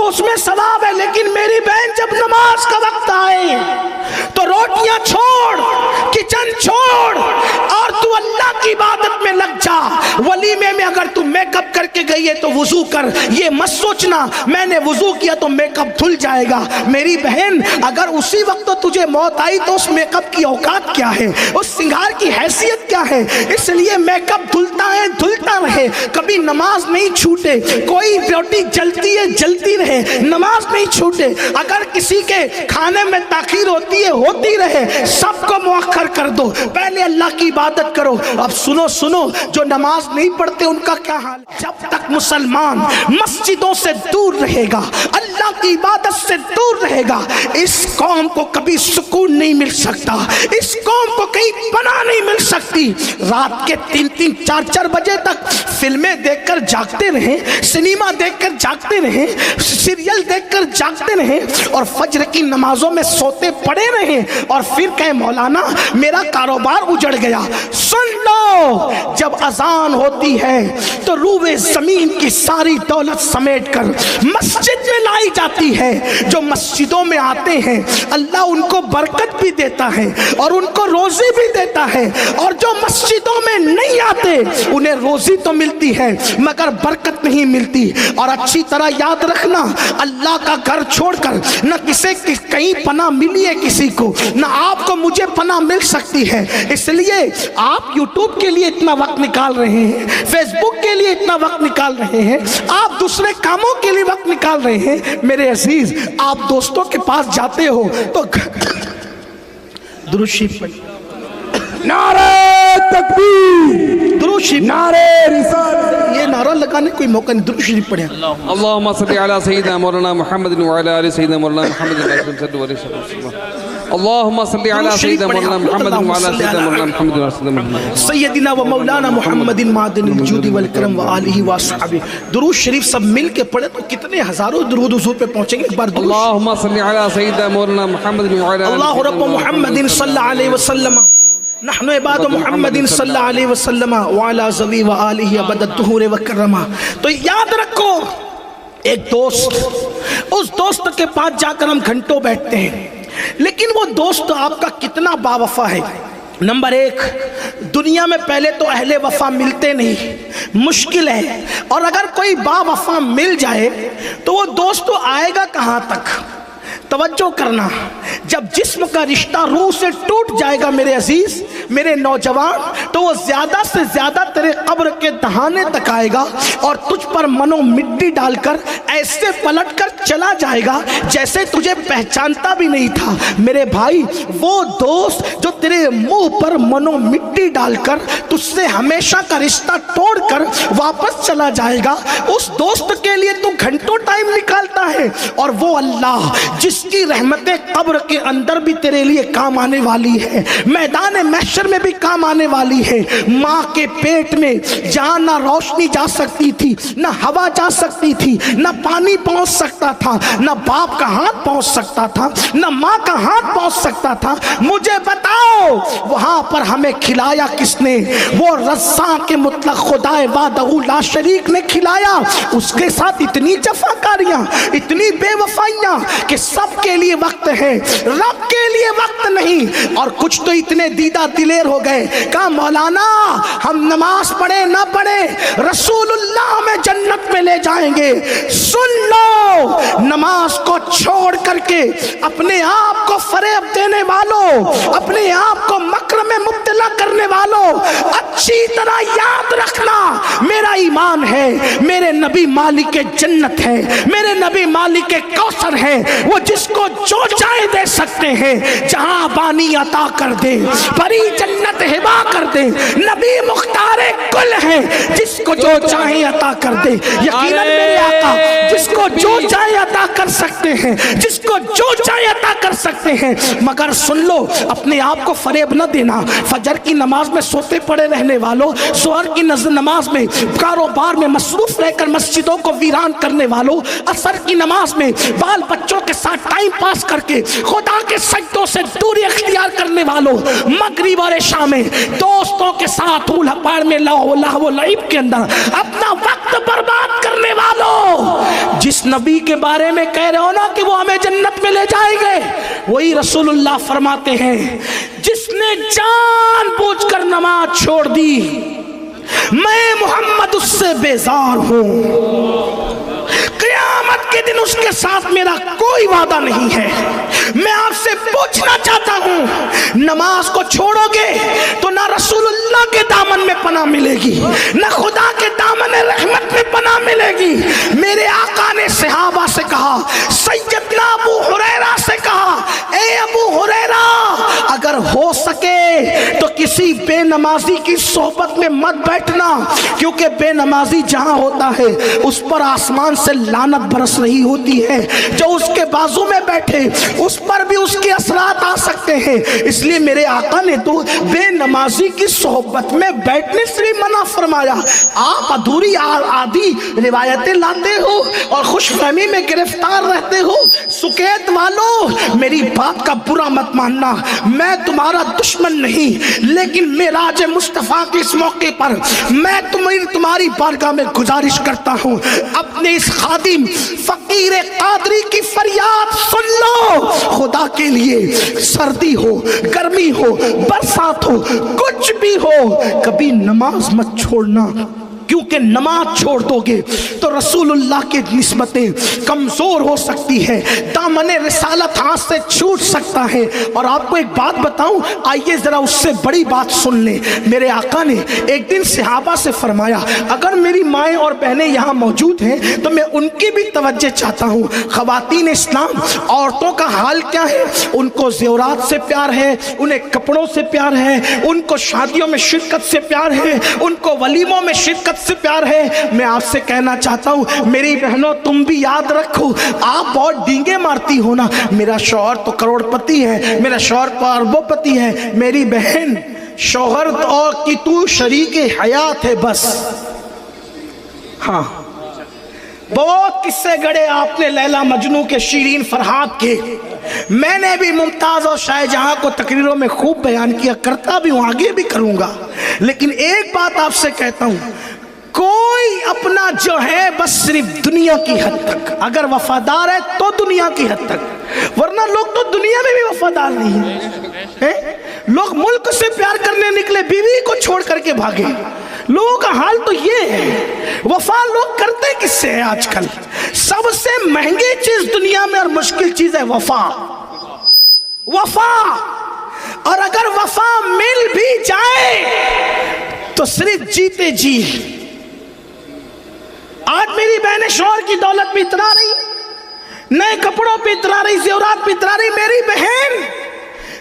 تو اس میں ثواب ہے، لیکن میری بہن جب نماز کا وقت آئے تو روٹیاں چھوڑ، کچن چھوڑ اور تو اللہ کی عبادت میں لگ جا۔ ولیمے میں اگر تو میک اپ کر کے گئی ہے تو وضو کر، یہ مت سوچنا میں نے وضو کیا تو میک اپ دھل جائے گا۔ میری بہن اگر اسی وقت تجھے موت آئی تو اس میک اپ کی اوقات کیا ہے، اس سنگار کی حیثیت کیا ہے؟ اس لیے میک اپ دھلتا ہے، دھلتا رہے، کبھی نماز نہیں چھوٹے۔ کوئی روٹی جلتی ہے جلتی رہے، نماز نہیں چھوٹے۔ اگر کسی کے کھانے میں تاخیر ہوتی ہے ہوتی رہے، سب کو مؤخر کر دو، پہلے اللہ کی عبادت کرو۔ اب سنو جو نماز نہیں پڑھتے ان کا کیا حال ہے؟ جب تک مسلمان مسجدوں سے دور رہے گا، اللہ کی عبادت سے دور رہے گا، اس قوم کو کبھی سکون نہیں مل سکتا، اس قوم کو کہیں پناہ نہیں مل سکتی۔ رات کے 3-3 4-4 بجے تک فلمیں دیکھ کر جاگتے رہیں، سنیما دیکھ کر جاگتے رہیں، سیریل دیکھ کر جاگتے رہیں اور فجر کی نمازوں میں سوتے پڑے رہیں اور پھر کہیں مولانا میرا کاروبار اجڑ گیا۔ سن لو، جب اذان ہوتی ہے تو روئے زمین کی ساری دولت سمیٹ کر مسجد میں لائی جاتی ہے۔ جو مسجدوں میں آتے ہیں اللہ ان کو برکت بھی دیتا ہے اور ان کو روزی بھی دیتا ہے، اور جو مسجدوں میں نہیں آتے انہیں روزی تو ملتی ہے مگر برکت نہیں ملتی۔ اور اچھی طرح یاد رکھنا، اللہ کا گھر چھوڑ کر نہ کسی کہیں پناہ ملی ہے کسی کو، نہ آپ کو مجھے پناہ مل سکتی ہے۔ اس لیے آپ یوٹیوب کے لیے اتنا وقت نکال رہے ہیں، فیس بک کے لیے اتنا وقت نکال رہے ہیں، آپ دوسرے کاموں کے لیے وقت نکال رہے ہیں۔ میرے عزیز، آپ دوستوں کے پاس جاتے ہو تو درود شریف پڑھیں، نعرہ تکبیر، درود شریف، نعرہ رسالت۔ یہ نعرہ لگانے کوئی موقع نہیں، درود شریف پڑھیں۔ اللہم صلی علی سیدنا مولانا محمد وعلی آل سیدنا مولانا محمد صلی اللہ علیہ وسلم۔ اللہم صلی علی سیدنا مولانا محمد وعلی آل سیدنا مولانا محمد صلی اللہ علیہ وسلم۔ سیدنا و مولانا محمد معدن الجود والکرم وآلہ وصحبہ۔ درود شریف سب مل کے پڑھے تو کتنے ہزاروں درود حضور پہ پہنچیں گے۔ ایک بار درود اللہم صلی علی سیدنا مولانا محمد وعلی آل اللہ رب محمد صلی اللہ علیہ وسلم، نحن عباد محمد صلی اللہ علیہ وسلم وعلی ذوی وآلہ ابد الدہور وکرمہ۔ تو یاد رکھو، ایک دوست، اس دوست کے پاس جا کر ہم گھنٹوں بیٹھتے ہیں، لیکن وہ دوست آپ کا کتنا با وفا ہے۔ نمبر 1، دنیا میں پہلے تو اہل وفا ملتے نہیں، مشکل ہے، اور اگر کوئی با وفا مل جائے تو وہ دوست آئے گا کہاں تک؟ توجہ کرنا، جب جسم کا رشتہ روح سے ٹوٹ جائے گا میرے عزیز، میرے نوجوان، تو وہ زیادہ سے زیادہ تیرے قبر کے دہانے تک آئے گا اور تجھ پر منو مٹی ڈال کر ایسے پلٹ کر چلا جائے گا جیسے تجھے پہچانتا بھی نہیں تھا۔ میرے بھائی، وہ دوست جو تیرے منہ پر منو مٹی ڈال کر تجھ سے ہمیشہ کا رشتہ توڑ کر واپس چلا جائے گا، اس دوست کے لیے تو گھنٹوں ٹائم نکالتا ہے، اور وہ اللہ جس کی رحمتیں قبر کے اندر بھی تیرے لیے کام آنے والی ہے، میدان محشر میں بھی کام آنے والی ہے۔ ماں کے پیٹ میں جہاں نہ روشنی جا سکتی تھی، نہ ہوا جا سکتی تھی، نہ پانی پہنچ سکتا تھا، نہ باپ کا ہاتھ پہنچ سکتا تھا، نہ ماں کا ہاتھ پہنچ سکتا تھا، مجھے بتاؤ وہاں پر ہمیں کھلایا کس نے؟ وہ رزاق کے مطلق خدا وحدہ لا شریک نے کھلایا۔ اس کے ساتھ اتنی جفاکاریاں، اتنی بے وفائیاں کہ سب کے لیے وقت ہے، رب کے لیے وقت نہیں۔ اور کچھ تو اتنے دیدہ دلیر ہو گئے، کہا مولانا ہم نماز پڑھے نہ پڑھے رسول اللہ ہمیں جنت میں لے جائیں گے۔ سن لو، نماز کو چھوڑ کر کے اپنے آپ کو فریب دینے والوں، اپنے آپ کو مکر میں مبتلا کرنے والوں، اچھی طرح یاد رکھنا، میرا ایمان ہے میرے نبی مالک جنت ہے، میرے نبی مالک کوثر ہے، وہ جس کو جو چاہے دے سکتے ہیں، جہاں بانی عطا کر دے، بڑی جنت ہبا کر دے، نبی مختار کل ہے، جس کو جو چاہے عطا کر دے۔ یقیناً میرے آقا جس کو جو چاہے عطا کر سکتے ہیں، جس کو جو چاہے عطا کر سکتے ہیں، مگر سن لو اپنے آپ کو فریب نہ دینا۔ فجر کی نماز میں سوتے پڑے رہنے والوں، ظہر کی نماز میں کاروبار میں مصروف رہ کر مسجدوں کو ویران کرنے والوں، عصر کی نماز میں بال بچوں کے ساتھ ٹائم پاس کر کے خدا کے سجدوں سے دوری اختیار کرنے والوں، مغرب اور عشاء میں دوستوں کے ساتھ ہولہ پاڑ میں لہو و لعب کے اندر اپنا وقت وقت برباد کرنے والوں، جس نبی کے بارے میں کہہ رہے ہو نا کہ وہ ہمیں جنت میں لے جائیں گے، وہی رسول اللہ فرماتے ہیں جس نے جان بوجھ کر نماز چھوڑ دی، میں محمد اس سے بیزار ہوں، قیامت کے دن اس کے ساتھ میرا کوئی وعدہ نہیں ہے۔ میں آپ سے پوچھنا چاہتا ہوں، نماز کو چھوڑو گے تو نہ رسول اللہ کے دامن میں پناہ ملے گی، نہ خدا کے دامن رحمت میں پناہ ملے گی۔ میرے آقا نے صحابہ سے کہا، سیدنا ابو ہریرہ سے کہا، اے ابو ہریرہ اگر ہو سکے تو کسی بے نمازی کی صحبت میں مت بیٹھنا، کیونکہ بے نمازی جہاں ہوتا ہے اس پر آسمان سے لعنت برس رہی ہوتی ہے، جو اس کے بازو میں بیٹھے اس پر بھی اس کے اثرات آ سکتے ہیں۔ اس لیے میرے آقا نے تو بے نمازی کی صحبت میں بیٹھنے سے بھی منع فرمایا۔ آپ ادھوری آدھی روایتیں لاتے ہو اور خوش فہمی میں گرفتار رہتے ہو۔ سکیت والو میری بات کا برا مت ماننا، میں تمہارا دشمن نہیں، لیکن معراج مصطفیٰ کے اس موقع پر میں تمہاری بارگاہ میں گزارش کرتا ہوں، اپنے اس خادم فقیر قادری کی فریاد سن لو، خدا کے لیے سردی ہو، گرمی ہو، برسات ہو، کچھ بھی ہو، کبھی نماز مت چھوڑنا، کیونکہ نماز چھوڑ دو گے تو رسول اللہ کی نسبتیں کمزور ہو سکتی ہے، دامن رسالت ہاتھ سے چھوٹ سکتا ہے۔ اور آپ کو ایک بات بتاؤں، آئیے ذرا اس سے بڑی بات سن لیں۔ میرے آقا نے ایک دن صحابہ سے فرمایا، اگر میری مائیں اور بہنیں یہاں موجود ہیں تو میں ان کی بھی توجہ چاہتا ہوں۔ خواتین اسلام، عورتوں کا حال کیا ہے؟ ان کو زیورات سے پیار ہے، انہیں کپڑوں سے پیار ہے، ان کو شادیوں میں شرکت سے پیار ہے، ان کو ولیموں میں شرکت سے پیار ہے۔ میں آپ سے کہنا چاہتا ہوں میری بہنوں، تم بھی یاد رکھو، آپ بہت ڈینگے مارتی ہو نا، میرا شوہر تو کروڑ پتی ہے، میرا شوہر تو اربوں پتی ہے، میری بہن شوہر اور کی تو شریک حیات ہے بس۔ ہاں بہت قصے گڑے آپ نے لیلا مجنوں کے، شیرین فرحات کے، میں نے بھی ممتاز اور شاہ جہاں کو تقریروں میں خوب بیان کیا، کرتا بھی ہوں، آگے بھی کروں گا۔ لیکن ایک بات آپ سے کہتا ہوں، کوئی اپنا جو ہے بس صرف دنیا کی حد تک، اگر وفادار ہے تو دنیا کی حد تک، ورنہ لوگ تو دنیا میں بھی وفادار نہیں ہیں۔ لوگ ملک سے پیار کرنے نکلے، بیوی کو چھوڑ کر کے بھاگے۔ لوگوں کا حال تو یہ ہے، وفا لوگ کرتے کس سے ہے آج کل؟ سب سے مہنگی چیز دنیا میں اور مشکل چیز ہے وفا۔ وفا، اور اگر وفا مل بھی جائے تو صرف جیتے جی۔ آج میری بہنیں شوہر کی دولت پہ اترا رہی، نئے کپڑوں پہ اترا رہی، زیورات پہ اترا رہی۔ میری بہن،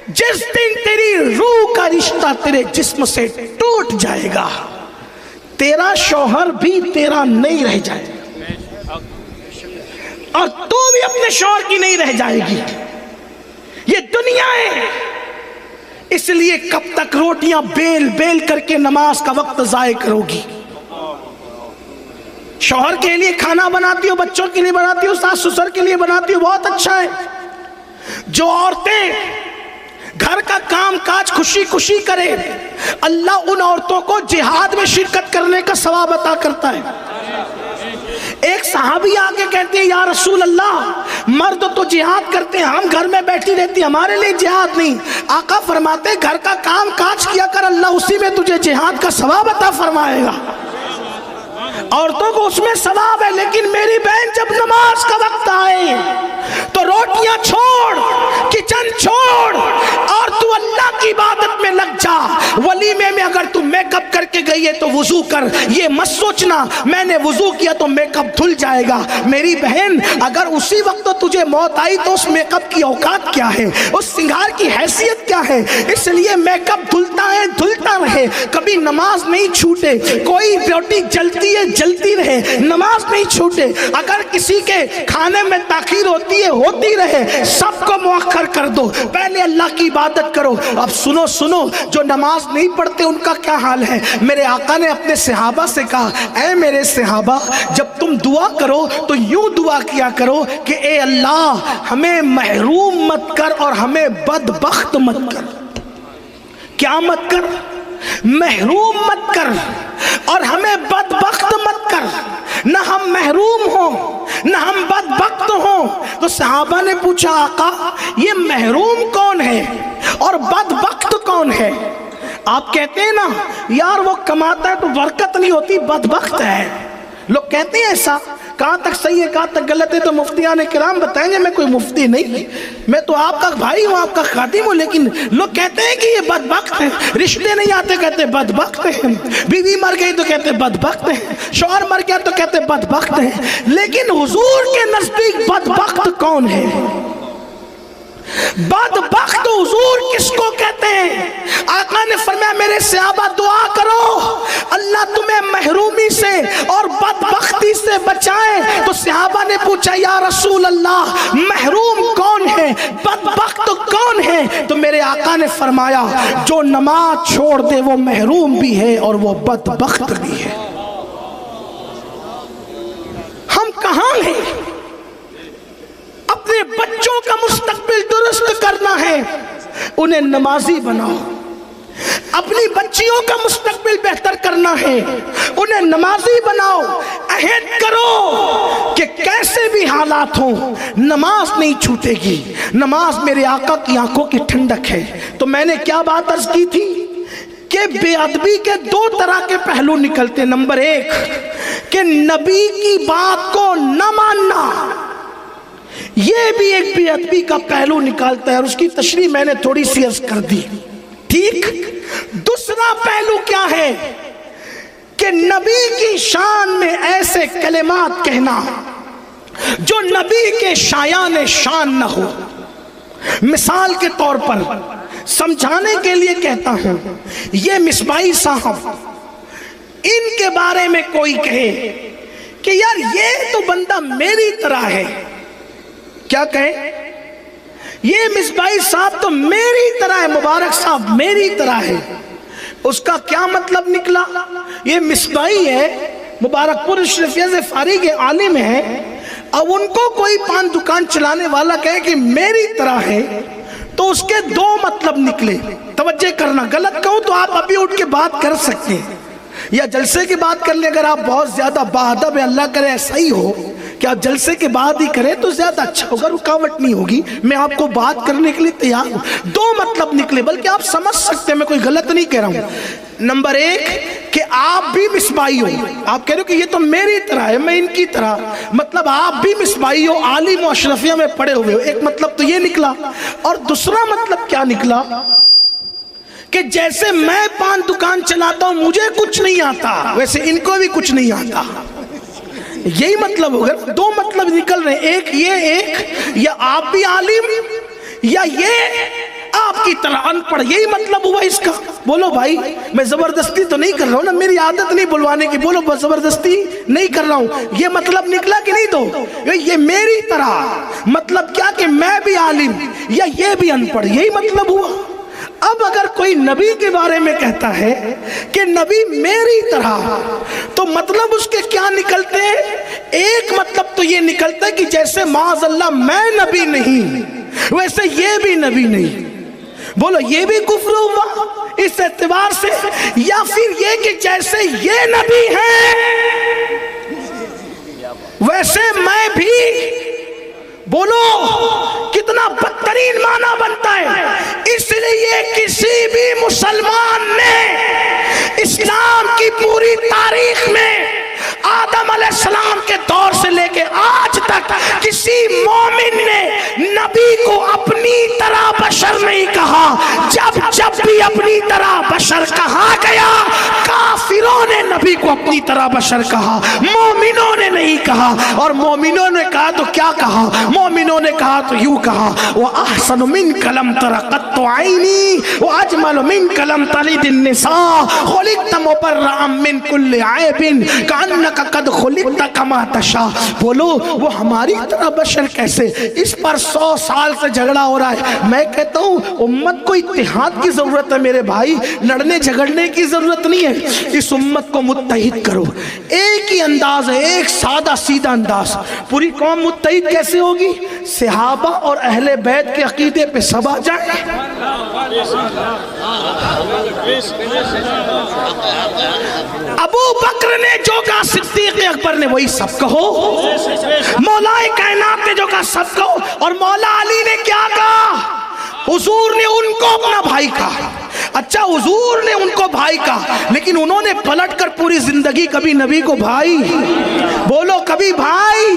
جس دن تیری روح کا رشتہ تیرے جسم سے ٹوٹ جائے گا، تیرا شوہر بھی تیرا نہیں رہ جائے گا، اور تو بھی اپنے شوہر کی نہیں رہ جائے گی۔ یہ دنیا ہے، اس لیے کب تک روٹیاں بیل بیل کر کے نماز کا وقت ضائع کرو گی؟ شوہر کے لیے کھانا بناتی ہو، بچوں کے لیے بناتی ہو، ساس سسر کے لیے بناتی ہو، بہت اچھا ہے۔ جو عورتیں گھر کا کام کاج خوشی خوشی کرے، اللہ ان عورتوں کو جہاد میں شرکت کرنے کا ثواب عطا کرتا ہے۔ ایک صحابی آ کے کہتے ہیں، یا رسول اللہ، مرد تو جہاد کرتے ہیں، ہم گھر میں بیٹھی رہتی، ہمارے لیے جہاد نہیں۔ آقا فرماتے گھر کا کام کاج کیا کر، اللہ اسی میں تجھے جہاد کا ثواب عطا فرمائے گا۔ عورتوں کو اس میں ثواب ہے، لیکن میری بہن جب نماز کا وقت آئے تو روٹیاں چھوڑ، کچن چھوڑ، اور تو اللہ کی عبادت میں لگ جا۔ ولیمے میں اگر تو میک اپ کر کے گئی ہے تو وضو کر، یہ مت سوچنا میں نے وضو کیا تو میک اپ دھل جائے گا۔ میری بہن، اگر اسی وقت تجھے موت آئی تو اس میک اپ کی اوقات کیا ہے، اس سنگار کی حیثیت کیا ہے؟ اس لیے میک اپ دھلتا ہے، دھلتا رہے، کبھی نماز نہیں چھوٹے۔ کوئی روٹی جلتی ہے، جلتی رہے، نماز نہیں چھوٹے۔ اگر کسی کے کھانے میں تاخیر ہوتی ہے، ہوتی رہے، سب کو مؤخر کر دو، پہلے اللہ کی عبادت کرو۔ اب سنو سنو، جو نماز نہیں پڑھتے ان کا کیا حال ہے؟ میرے آقا نے اپنے صحابہ سے کہا، اے میرے صحابہ، جب تم دعا کرو تو یوں دعا کیا کرو کہ اے اللہ، ہمیں محروم مت کر اور ہمیں بدبخت مت کر۔ کیا مت کر؟ محروم مت کر اور ہمیں بدبخت مت مت کر، نہ ہم محروم ہوں نہ ہم بدبخت ہوں۔ تو صحابہ نے پوچھا آقا یہ محروم کون ہے اور بدبخت کون ہے؟ آپ کہتے ہیں نا یار وہ کماتا ہے تو برکت نہیں ہوتی، بدبخت ہے۔ لوگ کہتے ہیں ایسا، کہاں تک صحیح ہے کہاں تک غلط ہے تو مفتیان کرام بتائیں گے، میں کوئی مفتی نہیں، میں تو آپ کا بھائی ہوں، آپ کا خادم ہوں، لیکن لوگ کہتے ہیں کہ یہ بدبخت ہے، رشتے نہیں آتے کہتے بدبخت ہیں، بیوی مر گئی تو کہتے بدبخت ہیں، شوہر مر گیا تو کہتے بدبخت ہیں۔ لیکن حضور کے نزدیک بدبخت کون ہے؟ بدبخت حضور کس کو کہتے ہیں؟ آقا نے فرمایا میرے صحابہ دعا کرو اللہ تمہیں محرومی سے اور بدبختی سے بچائے۔ تو صحابہ نے پوچھا یا رسول اللہ محروم کون ہے، بدبخت کون ہے؟ تو میرے آقا نے فرمایا جو نماز چھوڑ دے وہ محروم بھی ہے اور وہ بدبخت بھی ہے۔ ہم کہاں ہیں؟ اپنے بچوں کا مستقبل درست کرنا ہے، انہیں نمازی بناؤ۔ اپنی بچیوں کا مستقبل بہتر کرنا ہے، انہیں نمازی بناؤ۔ عہد کرو کہ کیسے بھی حالات ہوں نماز نہیں چھوٹے گی۔ نماز میرے آقا کی آنکھوں کی ٹھنڈک ہے۔ تو میں نے کیا بات عرض کی تھی کہ بے ادبی کے دو طرح کے پہلو نکلتے۔ نمبر ایک کہ نبی کی بات کو نہ ماننا، یہ بھی ایک بے ادبی کا پہلو نکالتا ہے، اور اس کی تشریح میں نے تھوڑی سی عرض کر دی، ٹھیک۔ دوسرا پہلو کیا ہے کہ نبی کی شان میں ایسے کلمات کہنا جو نبی کے شایان شان نہ ہو۔ مثال کے طور پر سمجھانے کے لیے کہتا ہوں، یہ مصباحی صاحب ان کے بارے میں کوئی کہے کہ یار یہ تو بندہ میری طرح ہے، کیا کہیں؟ یہ مصباحی صاحب تو میری طرح ہے، مبارک صاحب میری طرح ہے۔ اس کا کیا مطلب نکلا؟ یہ مصباحی ہے، مبارک پور شریفیہ سے فارغ عالم ہے، اب ان کو کوئی پان دکان چلانے والا کہے کہ میری طرح ہے تو اس کے دو مطلب نکلے۔ توجہ کرنا، غلط کہوں تو آپ ابھی اٹھ کے بات کر سکتے ہیں یا جلسے کی بات کر لیں، اگر آپ بہت زیادہ باادب ہے، اللہ کرے ایسا ہی ہو کہ آپ جلسے کے بعد ہی کریں تو زیادہ اچھا ہوگا، رکاوٹ نہیں ہوگی، میں آپ کو بات کرنے کے لیے تیار ہوں۔ دو مطلب نکلے، بلکہ آپ سمجھ سکتے ہیں، میں کوئی غلط نہیں کہہ رہا ہوں۔ نمبر ایک کہ آپ بھی مصباحی ہو، آپ کہہ رہے ہو کہ یہ تو میری طرح ہے میں ان کی طرح، مطلب آپ بھی مصباحی ہو، عالم و اشرفیہ میں پڑے ہوئے ہو، ایک مطلب تو یہ نکلا۔ اور دوسرا مطلب کیا نکلا کہ جیسے میں پان دکان چلاتا ہوں مجھے کچھ نہیں آتا، ویسے ان کو بھی کچھ نہیں آتا۔ یہی مطلب ہوگا، دو مطلب نکل رہے ہیں، ایک یہ، ایک یا آپ بھی عالم یا یہ آپ کی طرح ان پڑھ، یہی مطلب ہوا اس کا۔ بولو بھائی میں زبردستی تو نہیں کر رہا ہوں نا، میری عادت نہیں بلوانے کی، بولو زبردستی نہیں کر رہا ہوں، یہ مطلب نکلا کہ نہیں؟ دو، یہ میری طرح مطلب کیا کہ میں بھی عالم یا یہ بھی ان پڑھ، یہی مطلب ہوا۔ اب اگر کوئی نبی کے بارے میں کہتا ہے کہ نبی میری طرح، تو مطلب اس کے کیا نکلتے ہیں؟ ایک مطلب تو یہ نکلتا ہے کہ جیسے معاذ اللہ میں نبی نہیں ویسے یہ بھی نبی نہیں۔ بولو یہ بھی کفر ہوا اس اعتبار سے، یا پھر یہ کہ جیسے یہ نبی ہے ویسے میں بھی۔ بولو کتنا بدترین معنی بنتا ہے۔ اس لیے کسی بھی مسلمان نے اسلام کی پوری تاریخ میں آدم علیہ السلام کے دور سے لے کے آج تک کسی مومن نے نبی کو اپنی طرح بشر نہیں کہا۔ جب جب بھی اپنی طرح بشر کہا گیا کافروں نے نبی کو اپنی طرح بشر کہا، مومنوں نے نہیں کہا۔ اور مومنوں نے کہا تو کیا کہا؟ مومنوں نے کہا تو یوں کہا وَأَحْسَنُ مِنْكَ لَمْ تَرَ قَطُّ عَيْنِي وَأَجْمَلُ مِنْكَ لَمْ تَلِدِ النِّسَاءُ خُلِقْتَ مُبَرَّأً مِنْ كُلِّ عَيْبٍ كَأَنَّكَ قَدْ خُلِقْتَ كَمَا تَشَاءُ۔ بولو وہ ہماری طرح بشر کیسے؟ اس پر 100 سال سے جھگڑا ہو رہا ہے۔ میں کہتا ہوں امت کو اتحاد کی ضرورت ہے میرے بھائی، لڑنے جھگڑنے کی ضرورت نہیں ہے۔ اس امت کو متحد کرو، ایک ہی انداز ہے، ایک سادہ سیدھا انداز۔ پوری قوم متحد کیسے ہوگی؟ صحابہ اور اہل بیت کے عقیدے پہ سب آ جائیں۔ ابو بکر نے جو کہا صدیق اکبر نے وہی سب کہو، مولا کائنات نے جو کہا سب کہو، اور مولا علی نے کیا کہا؟ حضور نے ان کو اپنا بھائی کہا. اچھا حضور نے ان کو بھائی کہا، لیکن انہوں نے پلٹ کر پوری زندگی کبھی نبی کو بھائی، بولو کبھی بھائی،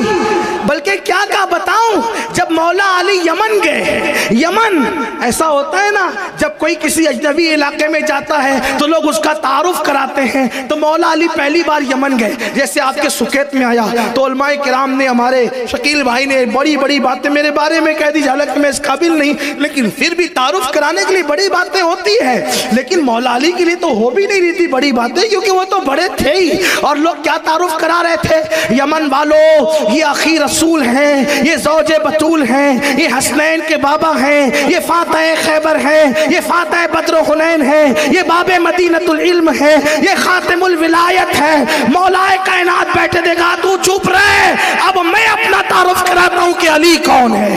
بلکہ کیا کہا بتاؤں؟ جب مولا علی یمن گئے، یمن ایسا ہوتا ہے نا جب کوئی کسی اجنبی علاقے میں جاتا ہے تو لوگ اس کا تعارف کراتے ہیں، تو مولا علی پہلی بار یمن گئے. جیسے آپ کے سکیت میں آیا تو علماء کرام نے، ہمارے شکیل بھائی نے بڑی بڑی باتیں میرے بارے میں کہہ دی، حالانکہ میں اس قابل نہیں، لیکن پھر بھی تعارف کرانے کے لیے بڑی باتیں ہوتی ہے. لیکن مولا علی کے لیے تو ہو بھی نہیں رہی تھی بڑی باتیں، کیونکہ وہ تو بڑے تھے ہی. اور لوگ کیا تعارف کرا رہے تھے؟ یمن والو، یہ اخی رسول ہیں، یہ زوج بطول ہیں، یہ حسنین کے بابا ہیں، یہ فاتح خیبر ہیں، یہ فاتح بدر و حنین ہیں، یہ باب مدینۃ العلم ہے، یہ خاتم الولایت ہے. مولا کائنات بیٹھے دے گا تو چپ رہے، اب میں اپنا تعارف کراتا ہوں کہ علی کون ہے.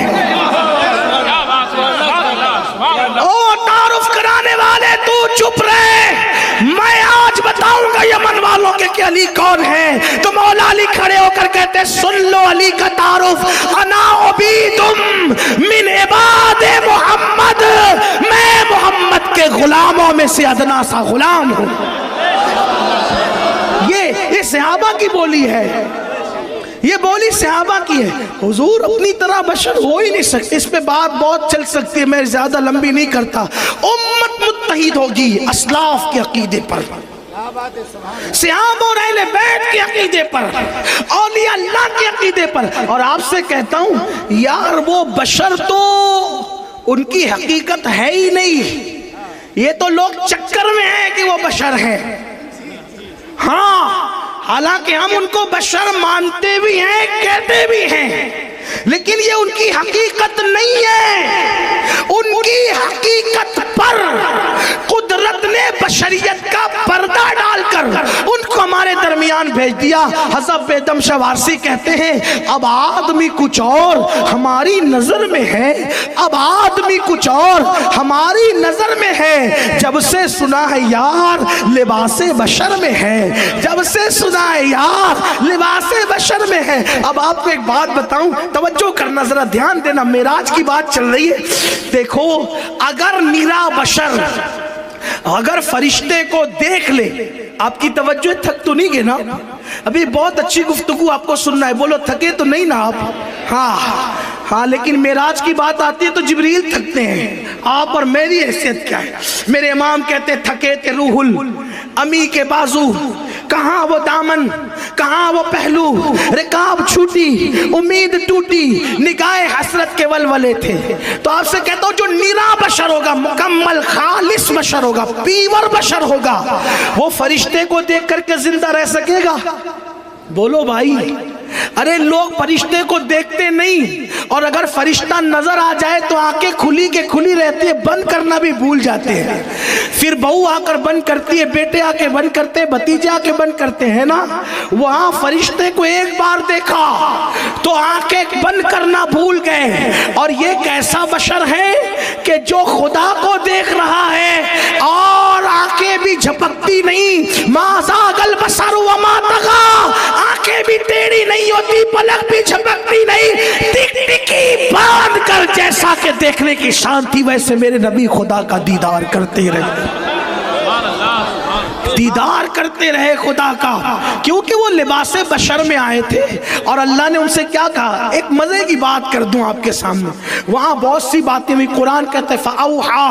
او تعارف کرانے والے تو چپ رہے، میں آج بتاؤں گا یمن والوں کے کہ علی کون ہے. تو مولا علی کھڑے ہو کر کہتے سن لو علی کا تعارف، انا عبیدم من عباد محمد، میں محمد کے غلاموں میں سے ادنا سا غلام ہوں. یہ صحابہ کی بولی ہے، یہ بولی صحابہ کی ہے. حضور اپنی طرح بشر ہو ہی نہیں سکتے. اس پہ بات بہت چل سکتی ہے، میں زیادہ لمبی نہیں کرتا. امت متحد ہوگی اسلاف کے عقیدے پر، صحابہ اور اہل بیت کے عقیدے پر، اولیاء اللہ کے عقیدے پر. اور آپ سے کہتا ہوں یار وہ بشر تو ان کی حقیقت ہے ہی نہیں، یہ تو لوگ چکر میں ہیں کہ وہ بشر ہیں. ہاں حالانکہ ہم ان کو بشر مانتے بھی ہیں، کہتے بھی ہیں، لیکن یہ ان کی حقیقت نہیں ہے. ان کی حقیقت پر قدرت نے بشریت کا پردہ ڈال کر ان کو ہمارے درمیان بھیج دیا. حضرت بیدم شاہ وارسی کہتے ہیں اب آدمی کچھ اور ہماری نظر میں ہے، اب آدمی کچھ اور ہماری نظر میں ہے. جب سے سنا ہے یار لباس بشر میں ہے، جب سے سنا ہے یار لباس بشر میں ہے. اب آپ کو ایک بات بتاؤں، توجہ کرنا ذرا دھیان دینا، معراج کی بات چل رہی ہے. دیکھو اگر نیرا بشر اگر فرشتے کو دیکھ لے، آپ کی توجہ تھک تو نہیں گے نا؟ ابھی بہت اچھی گفتگو آپ کو سننا ہے، بولو تھکے تو نہیں نا آپ؟ ہاں لیکن معراج کی بات آتی ہے تو جبریل تھکتے ہیں. آپ اور میری حیثیت کیا ہے؟ میرے امام کہتے تھکے تھے روح امی کے بازو، کہاں وہ دامن کہاں وہ پہلو، رکاب چھوٹی امید ٹوٹی، نگاہ حسرت کے ولولے تھے. تو آپ سے کہتا ہوں جو نیرا بشر ہوگا، مکمل خالص بشر ہوگا، پیور بشر ہوگا، وہ فرشتے کو دیکھ کر کے زندہ رہ سکے گا؟ بولو بھائی. ارے لوگ فرشتے کو دیکھتے نہیں، اور اگر فرشتہ نظر آ جائے تو آنکھیں کھلی کے کھلی رہتی ہے، بند کرنا بھی بھول جاتے ہیں. پھر بہو آ کر بند کرتی ہے، بیٹے آ کے بند کرتے ہیں، بھتیجے آ کے بند کرتے ہیں نا. وہاں فرشتے کو ایک بار دیکھا تو آنکھیں بند کرنا بھول گئے. اور یہ کیسا بشر ہے کہ جو خدا کو دیکھ رہا ہے اور آنکھیں بھی جھپکتی نہیں. ما زاغ البصر وما طغى، آنکھیں بھی ٹیڑھی نہیں ہوتی، پلک بھی جھپکتی نہیں، ٹک ٹکی باندھ کر جیسا کہ دیکھنے کی شان تھی ویسے میرے نبی خدا کا دیدار کرتے رہے، دیدار کرتے رہے خدا کا، کیونکہ وہ لباس بشر میں آئے تھے. اور اللہ نے ان سے کیا کہا؟ ایک مزے کی بات کر دوں آپ کے سامنے، وہاں بہت سی باتیں ہوئی. قرآن کہتے فَأَوْحَى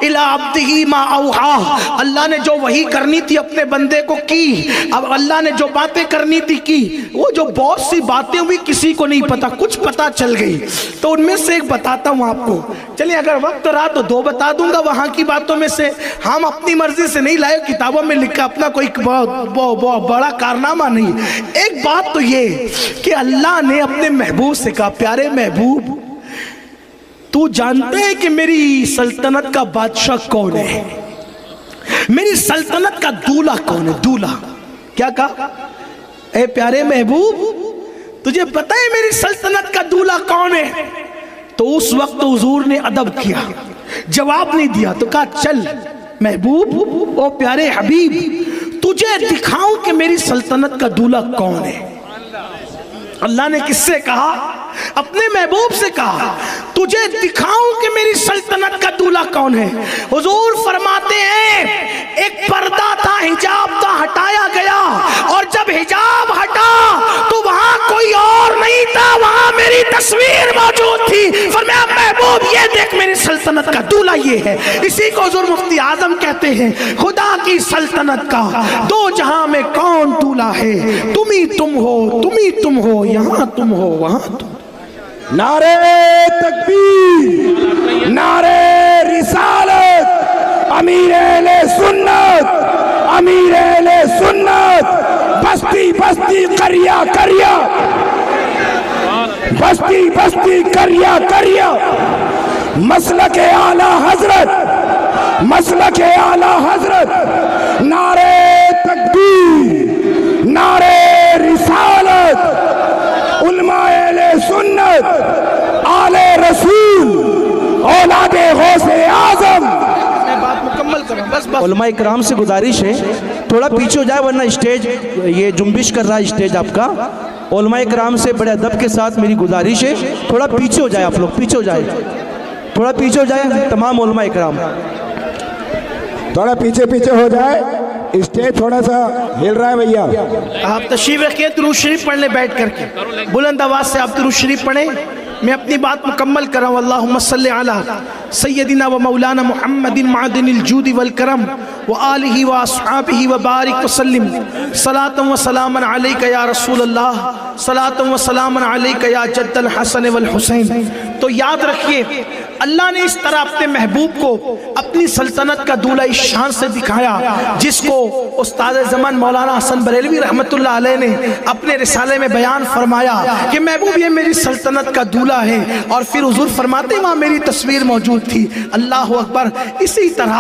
إِلَىٰ عَبْدِهِ مَا أَوْحَى، اللہ نے جو وحی کرنی تھی اپنے بندے کو کی. اب اللہ نے جو باتیں کرنی تھی کی. وہ جو بہت سی باتیں ہوئی کسی کو نہیں پتا، کچھ پتا چل گئی. تو ان میں سے ایک بتاتا ہوں آپ کو. چلیے اگر وقت رہا تو دو بتا دوں گا وہاں کی باتوں میں سے. ہم اپنی مرضی سے نہیں لائے، کتابوں میں لکھا، اپنا کوئی بہت بڑا کارنامہ نہیں. ایک بات تو یہ کہ اللہ نے اپنے محبوب سے کہا پیارے محبوب تو جانتے ہیں کہ میری سلطنت کا بادشاہ کون ہے، میری سلطنت کا دولہ کون ہے؟ دولہ کیا کہا؟ اے پیارے محبوب تجھے پتہ ہے میری سلطنت کا دولہ کون ہے؟ تو اس وقت حضور نے ادب کیا، جواب نہیں دیا تو کہا چل محبوب او پیارے حبیب تجھے دکھاؤں کہ میری سلطنت کا دولہ کون ہے. اللہ نے کس سے کہا؟ اپنے محبوب سے کہا تجھے دکھاؤں کہ میری سلطنت کا دولہ کون ہے. حضور فرماتے ہیں ایک پردہ تھا، حجاب تھا، ہٹایا گیا، اور جب حجاب ہٹا تو وہاں کوئی اور نہیں تھا، وہاں میری تصویر موجود تھی. فرمایا محبوب یہ دیکھ میری سلطنت کا دولہ یہ ہے. اسی کو حضور مفتی اعظم کہتے ہیں خدا کی سلطنت کا دو جہاں میں کون دولہ ہے، تم ہی تم ہو، تم ہی تم ہو، یہاں تم ہو وہاں تم. نعرے تکبیر، نعرے رسالت، امیر اہل سنت، امیر اہل سنت، بستی بستی کریا کریا، بستی بستی کریا کریا، مسلک اعلی حضرت، مسلک اعلی حضرت. نعرے تکبیر، نعرے رسالت، علماء اہل سنت، آل رسول، اولاد غوث اعظم. میں بات مکمل کروں بس. علماء اکرام سے گزارش ہے تھوڑا پیچھے ہو جائے ورنہ اسٹیج یہ جنبش کر رہا ہے اسٹیج آپ کا. علماء اکرام سے بڑے ادب کے ساتھ میری گزارش ہے تھوڑا پیچھے ہو جائے، آپ لوگ پیچھے ہو جائے، تھوڑا پیچھے ہو جائے تمام علماء اکرام. تھوڑا پیچھے پیچھے ہو جائے، اسٹیج تھوڑا سا ہل رہا ہے بھیا. آپ تشریف رکھیں، درود شریف پڑھ لیں بیٹھ کر کے، بلند آواز سے آپ درود شریف پڑھیں. میں اپنی بات مکمل کر رہا ہوں. اللہم صلی علی سیدنا و مولانا محمد معدن الجود والکرم وآلہ واصحابہ وبارک وسلم. صلاۃ و سلام علیک یا رسول اللہ، صلاۃ و سلام علیک یا جد الحسن والحسین. تو یاد رکھیے اللہ نے اس طرح اپنے محبوب کو اپنی سلطنت کا دولہ اس شان سے دکھایا جس کو استاد زمان مولانا حسن بریلوی رحمت اللہ علیہ نے اپنے رسالے میں بیان فرمایا کہ محبوب یہ میری سلطنت کا دولہ ہے. اور پھر حضور فرماتے ہیں وہاں میری تصویر موجود تھی. اللہ اکبر. اسی طرح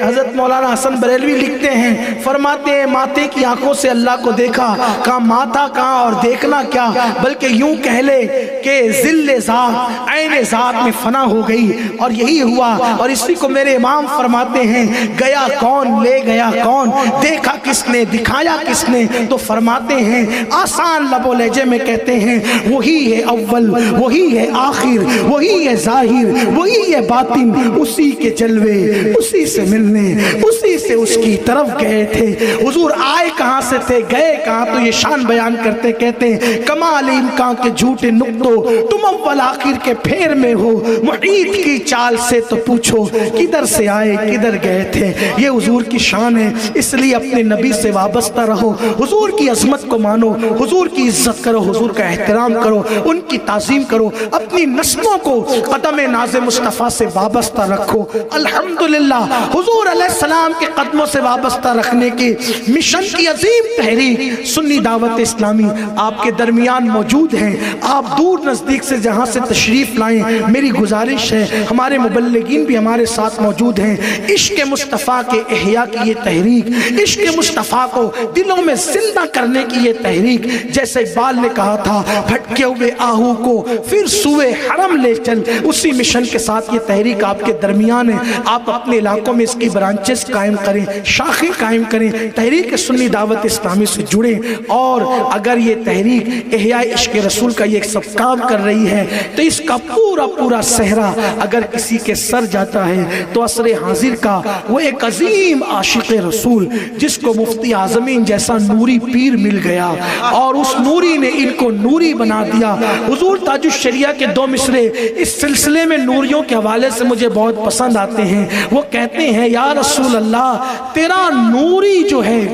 حضرت مولانا حسن بریلوی لکھتے ہیں، فرماتے ہیں ماتے کی آنکھوں سے اللہ کو دیکھا، کہاں ماتا کہاں اور دیکھنا کیا، بلکہ یوں کہہ لے کہ ذل ذات عین ذات میں فنا ہو گئی. اور یہی ہوا. اور اسی کو میرے امام فرماتے ہیں گیا کون لے گیا کون، دیکھا کس نے دکھایا کس نے. تو فرماتے ہیں آسان لب و لہجے میں کہتے ہیں وہی ہے اول، وہی ہے آخر، وہی ہے ظاہر، وہی ہے باطن، اسی کے جلوے اسی سے ملنے اسی سے اس کی طرف گئے تھے. حضور آئے کہاں سے تھے گئے کہاں؟ تو یہ شان بیان کرتے کہتے ہیں کمال امکان کے جھوٹے نقطوں تم اول آخر کے پھیر میں ہو، محیط کی چال سے تو پوچھو کدھر سے آئے کدھر گئے تھے. یہ حضور کی شان ہے. اس لیے اپنے نبی سے وابستہ رہو، حضور کی عظمت کو مانو، حضور کی عزت کرو، حضور کا احترام کرو، ان کی تعظیم کرو، اپنی نسلوں کو قدم ناز مصطفیٰ سے وابستہ رکھو. الحمدللہ حضور علیہ السلام کے قدموں سے وابستہ رکھنے کے مشن کی عظیم تحریک سنی دعوت اسلامی آپ کے درمیان موجود ہیں. آپ دور نزدیک سے جہاں سے تشریف لائیں، میری گزارش ہے ہمارے مبلغین بھی ہمارے ساتھ موجود ہیں. عشق مصطفیٰ کے احیاء کی یہ تحریک، عشق مصطفیٰ کو دلوں میں زندہ کرنے کی یہ تحریک، جیسے اقبال نے کہا تھا بھٹکے ہوئے آہو کو پھر سوئے حرم لے چل، اسی مشن کے ساتھ یہ تحریک آپ کے درمیان ہے. آپ اپنے علاقوں میں اس کی برانچز قائم کریں، شاخیں قائم کریں، تحریک سنی دعوت اسلامی سے جڑیں. اور اگر یہ تحریک احیاء عشق رسول کا یہ سب کام کر رہی ہے تو اس کا پورا پورا صحرا اگر کسی کے سر جاتا ہے تو عصر حاضر کا وہ ایک عظیم عاشق رسول جس کو مفتی اعظمین جیسا نوری پیر مل گیا اور اس نوری نے ان کو نوری بنا دیا. حضور تاج الشریعہ کے دو مصرے اس سلسلے میں نوریوں کے حوالے سے مجھے بہت پسند آتے ہیں. وہ کہتے ہیں یا رسول اللہ تیرا نوری جو ہے،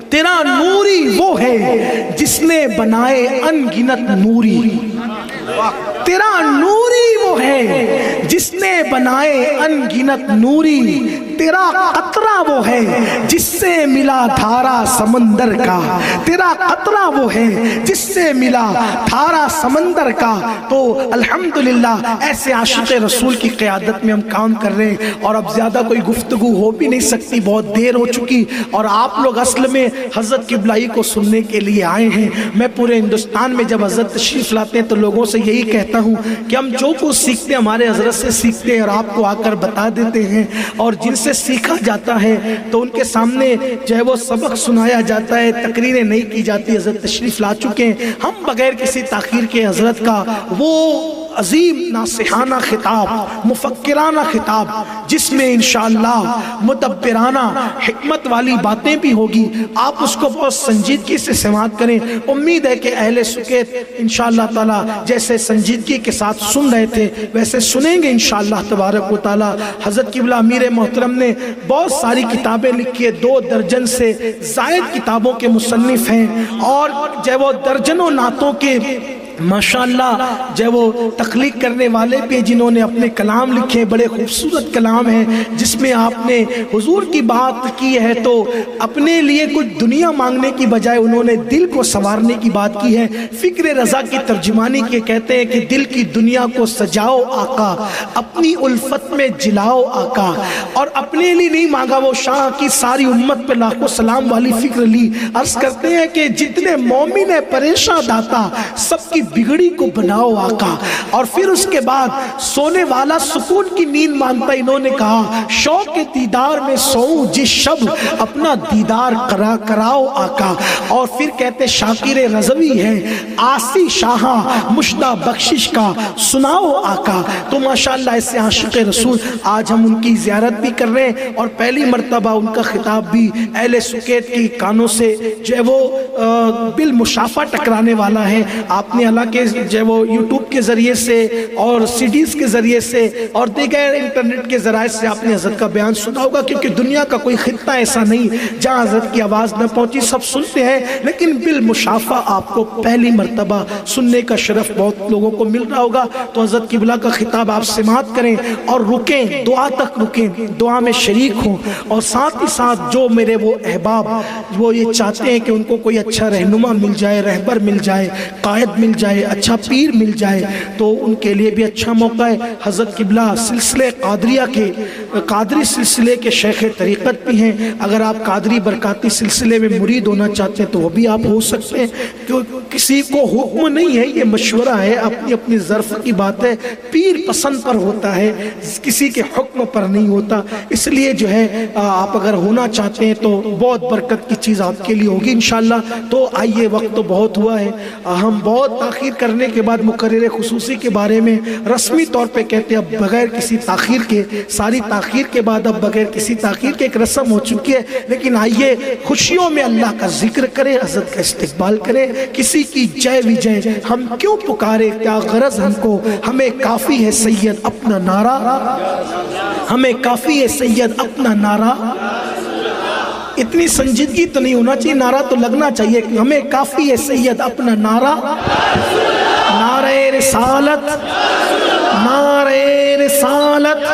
تیرا نوری وہ ہے جس نے بنائے ان گنت نوری. تیرا نوری وہ ہے جس نے بنائے ان گنت نوری، تیرا قطرہ وہ ہے جس سے ملا دھارا سمندر کا، تیرا قطرہ وہ ہے جس سے ملا دھارا سمندر کا۔ تو الحمدللہ ایسے عاشق رسول کی قیادت میں ہم کام کر رہے ہیں، اور اب زیادہ کوئی گفتگو ہو بھی نہیں سکتی، بہت دیر ہو چکی، اور آپ لوگ اصل میں حضرت قبلائی کو سننے کے لیے آئے ہیں۔ میں پورے ہندوستان میں جب حضرت تشریف لاتے ہیں تو لوگوں سے یہی کہتا ہوں کہ ہم جو کچھ سیکھتے ہیں ہمارے حضرت سے سیکھتے ہیں اور آپ کو آ کر بتا دیتے ہیں، اور جن سے سیکھا جاتا ہے تو ان کے سامنے جو ہے وہ سبق سنایا جاتا ہے، تقریریں نہیں کی جاتی۔ حضرت تشریف لا چکے ہیں، ہم بغیر کسی تاخیر کے حضرت کا وہ عظیم ناصحانہ خطاب، مفکرانہ خطاب، جس میں انشاءاللہ مدبرانہ حکمت والی باتیں بھی ہوگی، آپ اس کو بہت سنجیدگی سے سماعت کریں۔ امید ہے کہ اہل سکیت انشاءاللہ تعالی جیسے سنجیدگی کے ساتھ سن رہے تھے ویسے سنیں گے انشاءاللہ تبارک و تعالی۔ حضرت قبلہ امیر محترم نے بہت ساری کتابیں لکھی ہیں، 2 درجن سے زائد کتابوں کے مصنف ہیں، اور جو وہ درجنوں نعتوں کے ماشاءاللہ جو وہ تخلیق کرنے والے بھی جنہوں نے اپنے کلام لکھے، بڑے خوبصورت کلام ہیں جس میں آپ نے حضور کی بات کی ہے تو اپنے لیے کچھ دنیا مانگنے کی بجائے انہوں نے دل کو سنوارنے کی بات کی ہے۔ فکر رضا کی ترجمانی کے کہتے ہیں کہ دل کی دنیا کو سجاؤ آقا، اپنی الفت میں جلاؤ آقا، اور اپنے لیے نہیں مانگا، وہ شاہ کی ساری امت پہ لاکھوں سلام والی فکر لی۔ عرض کرتے ہیں کہ جتنے مومن پریشاں داتا سب کی بگڑی کو بناؤ آقا، اور پھر اس کے بعد سونے والا سکون کی نیند مانتا، انہوں نے کہا شوق دیدار میں سوؤں جس شب اپنا دیدار کراؤ آقا، اور پھر کہتے شاکر رضوی ہے آسی شاہاں مشدہ بخشش کا سناؤ آقا۔ تو ماشاءاللہ ایسے عاشق رسول آج ہم ان کی زیارت بھی کر رہے ہیں، اور پہلی مرتبہ ان کا خطاب بھی اہل سکیت کی کانوں سے جو ہے وہ بالمشافہ ٹکرانے والا ہے۔ آپ نے کہ جو وہ یوٹیوب کے ذریعے سے اور سیڈیز کے ذریعے سے اور دیگر انٹرنیٹ کے ذرائع سے آپ نے حضرت کا بیان سنا ہوگا، کیونکہ دنیا کا کوئی خطہ ایسا نہیں جہاں حضرت کی آواز نہ پہنچی، سب سنتے ہیں، لیکن بالمشافہ آپ کو پہلی مرتبہ سننے کا شرف بہت لوگوں کو مل رہا ہوگا۔ تو حضرت قبلہ کا خطاب آپ سماعت کریں اور رکیں، دعا تک رکیں، دعا میں شریک ہوں، اور ساتھ ہی ساتھ جو میرے وہ احباب وہ یہ چاہتے ہیں کہ ان کو کوئی اچھا رہنما مل جائے، رہبر مل جائے، قائد مل جائے، اچھا پیر مل جائے، تو ان کے لیے بھی اچھا موقع ہے۔ حضرت قبلہ سلسلے قادریہ کے قادری سلسلے کے شیخ طریقت بھی ہیں، اگر آپ قادری برکاتی سلسلے میں مرید ہونا چاہتے ہیں تو وہ بھی آپ ہو سکتے ہیں، کسی کو حکم نہیں ہے، یہ مشورہ ہے، اپنی اپنی ظرف کی بات ہے، پیر پسند پر ہوتا ہے، کسی کے حکم پر نہیں ہوتا، اس لیے جو ہے آپ اگر ہونا چاہتے ہیں تو بہت برکت کی چیز آپ کے لیے ہوگی انشاءاللہ۔ تو آئیے، وقت تو بہت ہوا ہے، ہم بہت تاخیر کرنے کے بعد مقرر خصوصی کے بارے میں رسمی طور پہ کہتے ہیں اب بغیر کسی تاخیر کے، ساری تاخیر کے بعد اب بغیر کسی تاخیر کے ایک رسم ہو چکی ہے، لیکن آئیے خوشیوں میں اللہ کا ذکر کریں، حضرت کا استقبال کریں، کسی کی جے وجے ہم کیوں پکارے، کیا غرض ہم کو، ہمیں کافی ہے سید اپنا نعرہ، ہمیں کافی ہے سید اپنا نعرہ۔ اتنی سنجیدگی تو نہیں ہونا چاہیے، نعرہ تو لگنا چاہیے کہ ہمیں کافی ہے سید اپنا نعرہ، نعرہ رسالت، نعرہ رسالت۔